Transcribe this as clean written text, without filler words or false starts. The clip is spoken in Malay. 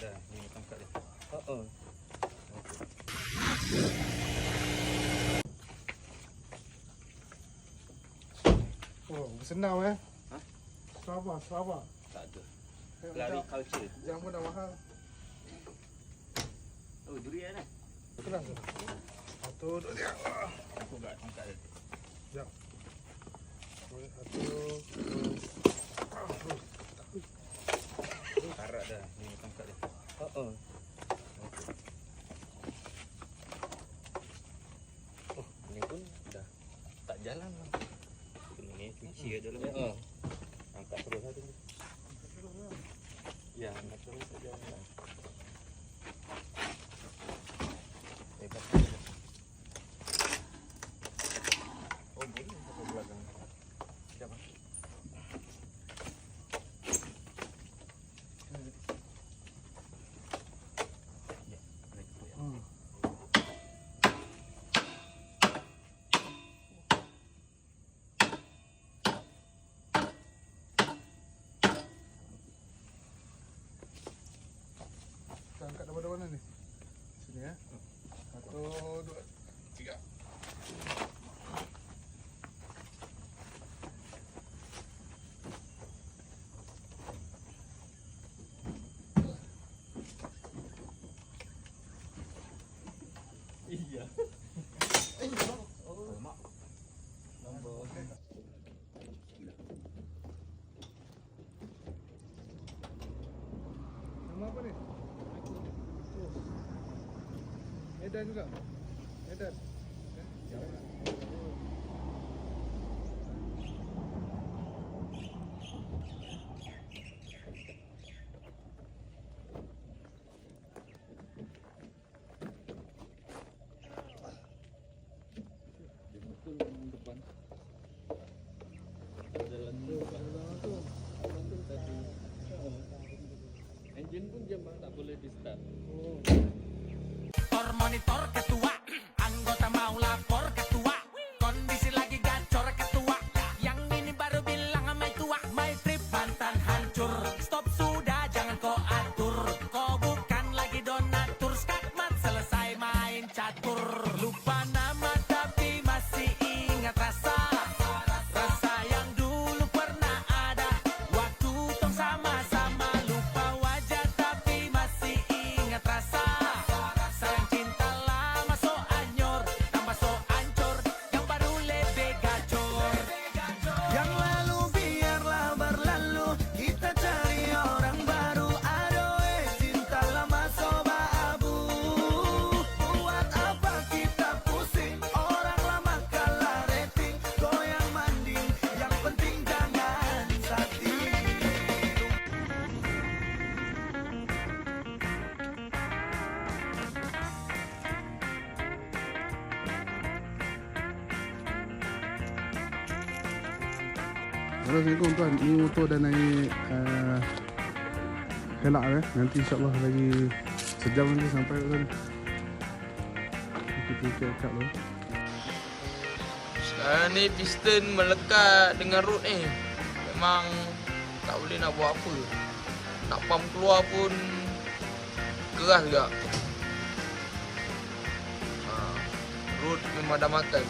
dah. Ni tangkap dia. Oh, senang Ha? Sabar. Tak ada. Lari culture. Jam pun dah mahal. Oh, durian eh. Keras ke? Satu, dua, tiga. Aku kat tangkap dia. Jap. Satu, terus. Karat dah. Ni tangkap dia. Oh, ni pun dah tak jalan lah. Ni kunci kat dalam. Angkat terus lah tu. Ya, angkat terus saja. Hebat. Oh, boleh sampai belakang. Sekejap. Ya, boleh tu ya. Kita angkat daripada mana ni? Sini ya. Satu, dua, tiga. Iya. Oh, mak. Nombor. Nama apa ni? Medan juga? Medan? Jauh lah. Depan. Jalan tu. Engine pun dia tak boleh di start. Monitor ketua, anggota mau lapor ketua, kondisi lagi gacor ketua, yang ini baru bilang my tua, my trip mantan hancur, stop sudah jangan kau atur, kau bukan lagi donatur, skakmat selesai main catur, lupa nama tapi masih ingat rasa, rasa yang dulu pernah ada, waktu tong sama-sama, lupa wajah tapi masih ingat rasa. Sayang cinta lama so anyor, tambah so ancur, yang baru lebih gacor. Yang lalu biarlah berlalu, kita cari orang baru. Aduh cinta lama soba abu. Buat apa kita pusing, orang lama kalah rating, goyang manding, yang penting jangan sakit. Assalamualaikum tuan, ni motor dah naik helak nanti insyaAllah lagi sejam nanti sampai ke sana. Kita cek dulu. Sekarang ni piston melekat dengan road ni. Memang tak boleh nak buat apa. Nak pump keluar pun keras juga. Road memang dah makan.